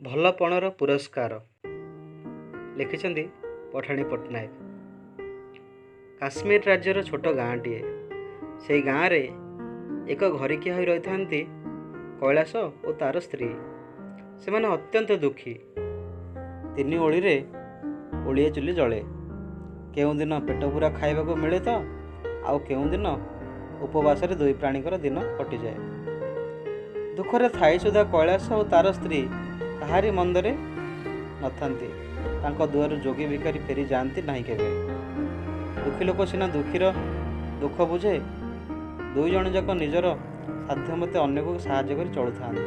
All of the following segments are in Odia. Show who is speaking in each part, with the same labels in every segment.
Speaker 1: ଭଲପଣର ପୁରସ୍କାର ଲେଖିଛନ୍ତି ପଠାଣି ପଟ୍ଟନାୟକ। କାଶ୍ମୀର ରାଜ୍ୟର ଛୋଟ ଗାଁଟିଏ। ସେହି ଗାଁରେ ଏକ ଘରିକିଆ ହୋଇ ରହିଥାନ୍ତି କୈଳାସ ଓ ତାର ସ୍ତ୍ରୀ। ସେମାନେ ଅତ୍ୟନ୍ତ ଦୁଃଖୀ। 3 ଓଳିରେ ଓଳିଏ ଚୁଲି ଜଳେ। କେଉଁଦିନ ପେଟ ପୂରା ଖାଇବାକୁ ମିଳେ ତ ଆଉ କେଉଁଦିନ ଉପବାସରେ 2 ପ୍ରାଣୀଙ୍କର ଦିନ କଟିଯାଏ। ଦୁଃଖରେ ଥାଇ ସୁଦ୍ଧା କୈଳାସ ଓ ତାର ସ୍ତ୍ରୀ କାହାରି ମନ୍ଦରେ ନଥାନ୍ତି। ତାଙ୍କ ଦୁଆରୁ ଯୋଗୀ ଭିକାରୀ ଫେରି ଯାଆନ୍ତି ନାହିଁ କେବେ। ଦୁଃଖୀ ଲୋକ ସିନା ଦୁଃଖୀର ଦୁଃଖ ବୁଝେ, 2 ଜଣ ଯାକ ନିଜର ସାଧ୍ୟମତେ ଅନ୍ୟକୁ ସାହାଯ୍ୟ କରି ଚଳୁଥାନ୍ତି।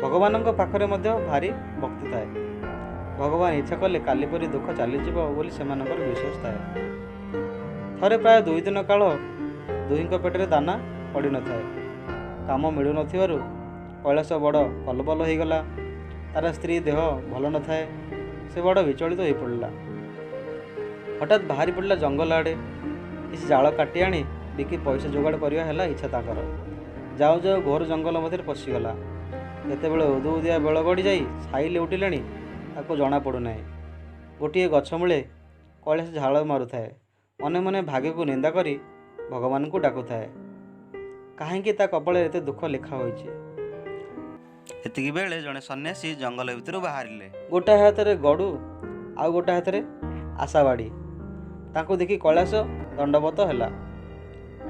Speaker 1: ଭଗବାନଙ୍କ ପାଖରେ ମଧ୍ୟ ଭାରି ଭକ୍ତି ଥାଏ। ଭଗବାନ ଇଚ୍ଛା କଲେ କାଲି ପରି ଦୁଃଖ ଚାଲିଯିବ ବୋଲି ସେମାନଙ୍କର ବିଶ୍ୱାସ ଥାଏ। ଥରେ ପ୍ରାୟ 2 ଦିନ କାଳ ଦୁହିଁଙ୍କ ପେଟରେ ଦାନା ପଡ଼ିନଥାଏ। କାମ ମିଳୁନଥିବାରୁ କୈଳାସ ବଡ଼ କଲବଲ ହୋଇଗଲା। ତାର ସ୍ତ୍ରୀ ଦେହ ଭଲ ନଥାଏ। ସେ ବଡ଼ ବିଚଳିତ ହୋଇପଡ଼ିଲା। ହଠାତ୍ ବାହାରି ପଡ଼ିଲା ଜଙ୍ଗଲ ଆଡ଼େ। କିଛି ଜାଳ କାଟି ଆଣି ବିକି ପଇସା ଯୋଗାଡ଼ କରିବା ହେଲା ଇଚ୍ଛା ତାଙ୍କର। ଯାଉ ଯାଉ ଘୋର ଜଙ୍ଗଲ ମଧ୍ୟରେ ପଶିଗଲା। କେତେବେଳେ ଉଦୁଉଦିଆ ବେଳ ଗଡ଼ି ଯାଇ ଛାଇ ଲେଉଟିଲାଣି ତାକୁ ଜଣାପଡ଼ୁନାହିଁ। ଗୋଟିଏ ଗଛ ମୂଳେ କୈଳାସ ଝାଳ ମାରୁଥାଏ। ମନେ ମନେ ଭାଗ୍ୟକୁ ନିନ୍ଦା କରି ଭଗବାନଙ୍କୁ ଡାକୁଥାଏ। କାହିଁକି ତା କପାଳରେ ଏତେ ଦୁଃଖ ଲେଖା ହୋଇଛି। ଏତିକି ବେଳେ ଜଣେ ସନ୍ନ୍ୟାସୀ ଜଙ୍ଗଲ ଭିତରୁ ବାହାରିଲେ। ଗୋଟାଏ ହାତରେ ଗଡ଼ୁ ଆଉ ଗୋଟାଏ ହାତରେ ଆଶାବାଡ଼ି। ତାଙ୍କୁ ଦେଖି କୈଳାସ ଦଣ୍ଡବତ ହେଲା।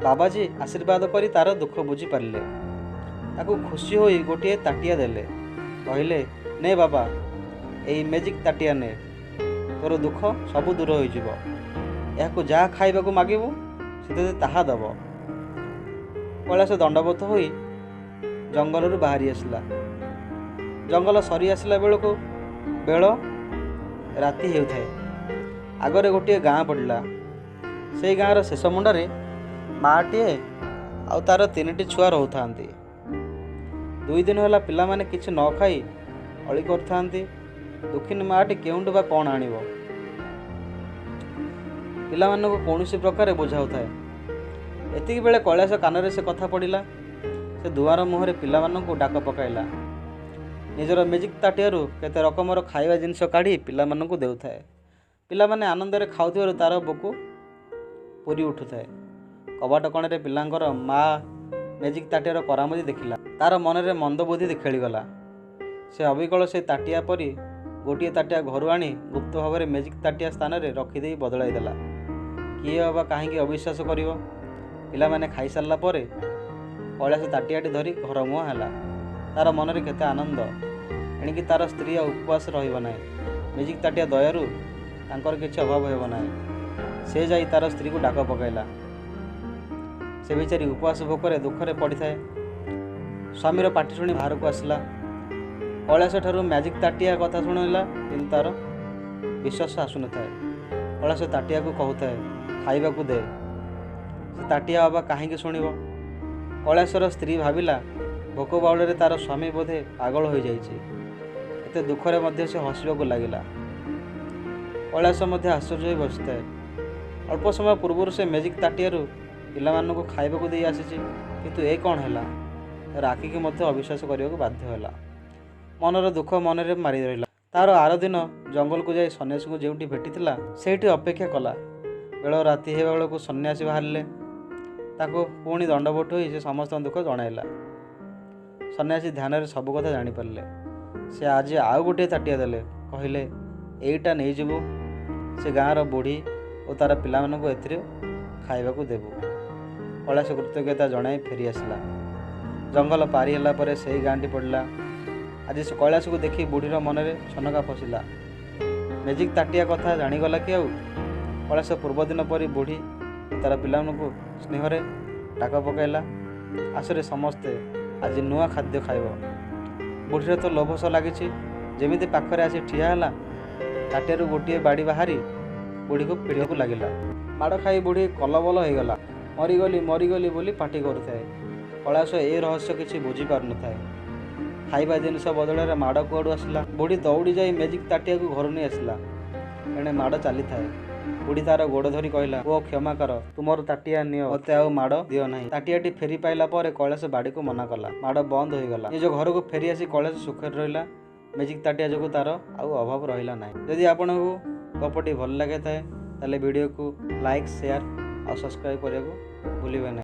Speaker 1: ବାବାଜୀ ଆଶୀର୍ବାଦ କରି ତାର ଦୁଃଖ ବୁଝି ପାରିଲେ। ତାକୁ ଖୁସି ହୋଇ ଗୋଟିଏ ତାଟିଆ ଦେଲେ। କହିଲେ, ନେ ବାବା, ଏଇ ମ୍ୟାଜିକ୍ ତାଟିଆ ନେ। ତୋର ଦୁଃଖ ସବୁ ଦୂର ହୋଇଯିବ। ଏହାକୁ ଯାହା ଖାଇବାକୁ ମାଗିବୁ ସେ ତୋତେ ତାହା ଦେବ। କୈଳାସ ଦଣ୍ଡବତ ହୋଇ ଜଙ୍ଗଲରୁ ବାହାରି ଆସିଲା। ଜଙ୍ଗଲ ସରି ଆସିଲା ବେଳକୁ ବେଳ ରାତି ହେଉଥାଏ। ଆଗରେ ଗୋଟିଏ ଗାଁ ପଡ଼ିଲା। ସେଇ ଗାଁର ଶେଷ ମୁଣ୍ଡରେ ମାଆଟିଏ ଆଉ ତାର 3ଟି ଛୁଆ ରହୁଥାନ୍ତି। 2 ଦିନ ହେଲା ପିଲାମାନେ କିଛି ନ ଖାଇ ଅଳି କରୁଥାନ୍ତି। ଦୁଃଖିନୀ ମାଆଟି କେଉଁଠୁ ବା କ'ଣ ଆଣିବ। ପିଲାମାନଙ୍କୁ କୌଣସି ପ୍ରକାରେ ବୁଝାଉଥାଏ। ଏତିକି ବେଳେ କୈଳାସ କାନରେ ସେ କଥା ପଡ଼ିଲା। ସେ ଦୁଆର ମୁହଁରେ ପିଲାମାନଙ୍କୁ ଡାକ ପକାଇଲା। ନିଜର ମ୍ୟାଜିକ୍ ତାଟିଆରୁ କେତେ ରକମର ଖାଇବା ଜିନିଷ କାଢ଼ି ପିଲାମାନଙ୍କୁ ଦେଉଥାଏ। ପିଲାମାନେ ଆନନ୍ଦରେ ଖାଉଥିବାରୁ ତାର ବୁକୁ ପୁରି ଉଠୁଥାଏ। କବାଟ କଣରେ ପିଲାଙ୍କର ମା ମ୍ୟାଜିକ୍ ତାଟିଆର କରାମତି ଦେଖିଲା। ତାର ମନରେ ମନ୍ଦ ବୁଦ୍ଧି ଖେଳିଗଲା। ସେ ଅବିକଳ ସେ ତାଟିଆ ପରି ଗୋଟିଏ ତାଟିଆ ଘରୁ ଆଣି ଗୁପ୍ତ ଭାବରେ ମ୍ୟାଜିକ୍ ତାଟିଆ ସ୍ଥାନରେ ରଖିଦେଇ ବଦଳାଇ ଦେଲା। କିଏ ଅବା କାହିଁକି ଅବିଶ୍ୱାସ କରିବ। ପିଲାମାନେ ଖାଇସାରିଲା ପରେ କୈଳାସ ତାଟିଆଟି ଧରି ଘର ମୁହାଁ ହେଲା। ତାର ମନରେ କେତେ ଆନନ୍ଦ। ଏଣିକି ତାର ସ୍ତ୍ରୀ ଆଉ ଉପବାସ ରହିବ ନାହିଁ। ମ୍ୟାଜିକ୍ ତାଟିଆ ଦୟାରୁ ତାଙ୍କର କିଛି ଅଭାବ ହେବ ନାହିଁ। ସେ ଯାଇ ତାର ସ୍ତ୍ରୀକୁ ଡାକ ପକାଇଲା। ସେ ବିଚାରୀ ଉପବାସ ଭୋକରେ ଦୁଃଖରେ ପଡ଼ିଥାଏ। ସ୍ୱାମୀର ପାଟି ଶୁଣି ବାହାରକୁ ଆସିଲା। କୈଳାସ ଠାରୁ ମ୍ୟାଜିକ୍ ତାଟିଆ କଥା ଶୁଣିଲା, କିନ୍ତୁ ତାର ବିଶ୍ୱାସ ଆସୁନଥାଏ। କୈଳାସ ତାଟିଆକୁ କହୁଥାଏ, ଖାଇବାକୁ ଦେ। ସେ ତାଟିଆ ଅବା କାହିଁକି ଶୁଣିବ। କୈଳାସର ସ୍ତ୍ରୀ ଭାବିଲା, ଭୋକ ବାଉଳରେ ତାର ସ୍ୱାମୀ ବୋଧେ ପାଗଳ ହୋଇଯାଇଛି। ଏତେ ଦୁଃଖରେ ମଧ୍ୟ ସେ ହସିବାକୁ ଲାଗିଲା। କୈଳାସ ମଧ୍ୟ ଆଶ୍ଚର୍ଯ୍ୟ ହୋଇ ବସିଥାଏ। ଅଳ୍ପ ସମୟ ପୂର୍ବରୁ ସେ ମ୍ୟାଜିକ୍ ତାଟିଆରୁ ପିଲାମାନଙ୍କୁ ଖାଇବାକୁ ଦେଇ ଆସିଛି, କିନ୍ତୁ ଏ କ'ଣ ହେଲା। ତାର ଆଖିକି ମଧ୍ୟ ଅବିଶ୍ୱାସ କରିବାକୁ ବାଧ୍ୟ ହେଲା। ମନର ଦୁଃଖ ମନରେ ମାରି ରହିଲା। ତାର ଆର ଦିନ ଜଙ୍ଗଲକୁ ଯାଇ ସନ୍ନ୍ୟାସୀଙ୍କୁ ଯେଉଁଠି ଭେଟିଥିଲା ସେଇଠି ଅପେକ୍ଷା କଲା। ବେଳ ରାତି ହେବା ବେଳକୁ ସନ୍ନ୍ୟାସୀ ବାହାରିଲେ। ତାଙ୍କୁ ପୁଣି ଦଣ୍ଡବତ ହୋଇ ସେ ସମସ୍ତଙ୍କ ଦୁଃଖ ଜଣାଇଲା। ସନ୍ନ୍ୟାସୀ ଧ୍ୟାନରେ ସବୁ କଥା ଜାଣିପାରିଲେ। ସେ ଆଜି ଆଉ ଗୋଟିଏ ତାଟିଆ ଦେଲେ। କହିଲେ, ଏଇଟା ନେଇଯିବୁ। ସେ ଗାଁର ବୁଢ଼ୀ ଓ ତାର ପିଲାମାନଙ୍କୁ ଏଥିରେ ଖାଇବାକୁ ଦେବୁ। କୈଳାସ କୃତଜ୍ଞତା ଜଣାଇ ଫେରି ଆସିଲା। ଜଙ୍ଗଲ ପାରି ହେଲା ପରେ ସେଇ ଗାଁଟି ପଡ଼ିଲା। ଆଜି ସେ କୈଳାସକୁ ଦେଖି ବୁଢ଼ୀର ମନରେ ଛନକା ପଶିଲା। ମ୍ୟାଜିକ୍ ତାଟିଆ କଥା ଜାଣିଗଲା କି ଆଉ। କୈଳାସ ପୂର୍ବଦିନ ପରି ବୁଢ଼ୀ ତାର ପିଲାମାନଙ୍କୁ ସ୍ନେହରେ ଡାକ ପକାଇଲା। ଆସରେ ସମସ୍ତେ, ଆଜି ନୂଆ ଖାଦ୍ୟ ଖାଇବ। ବୁଢ଼ୀର ତ ଲୋଭସ ଲାଗିଛି। ଯେମିତି ପାଖରେ ଆସି ଠିଆ ହେଲା, ତାଟିଆରୁ ଗୋଟିଏ ବାଡ଼ି ବାହାରି ବୁଢ଼ୀକୁ ପିଡ଼ିବାକୁ ଲାଗିଲା। ମାଡ଼ ଖାଇ ବୁଢ଼ୀ କଲବଲ ହୋଇଗଲା। ମରିଗଲି ମରିଗଲି ବୋଲି ପାଟି କରୁଥାଏ। କୈଳାସ ଏ ରହସ୍ୟ କିଛି ବୁଝିପାରୁନଥାଏ। ଖାଇବା ଜିନିଷ ବଦଳରେ ମାଡ଼ କୁଆଡ଼ୁ ଆସିଲା। ବୁଢ଼ୀ ଦୌଡ଼ି ଯାଇ ମ୍ୟାଜିକ୍ ତାଟିଆକୁ ଘରୁ ନେଇ ଆସିଲା। ଏଣେ ମାଡ଼ ଚାଲିଥାଏ। ବୁଢ଼ୀ ତାର ଗୋଡ଼ ଧରି କହିଲା, ଓ କ୍ଷମା କର, ତୁମର ତାଟିଆ ନିଅ, ମୋତେ ଆଉ ମାଡ଼ ଦିଅ ନାହିଁ। ତାଟିଆଟି ଫେରି ପାଇଲା ପରେ କୈଳାସ ବାଡ଼ିକୁ ମନା କଲା। ମାଡ଼ ବନ୍ଦ ହୋଇଗଲା। ନିଜ ଘରକୁ ଫେରି ଆସି କୈଳାସ ସୁଖରେ ରହିଲା। ମ୍ୟାଜିକ୍ ତାଟିଆ ଯୋଗୁଁ ତା'ର ଆଉ ଅଭାବ ରହିଲା ନାହିଁ। ଯଦି ଆପଣଙ୍କୁ ଗପଟି ଭଲ ଲାଗିଥାଏ ତାହେଲେ ଭିଡ଼ିଓକୁ ଲାଇକ୍, ସେୟାର ଆଉ ସବସ୍କ୍ରାଇବ୍ କରିବାକୁ ଭୁଲିବେ ନାହିଁ।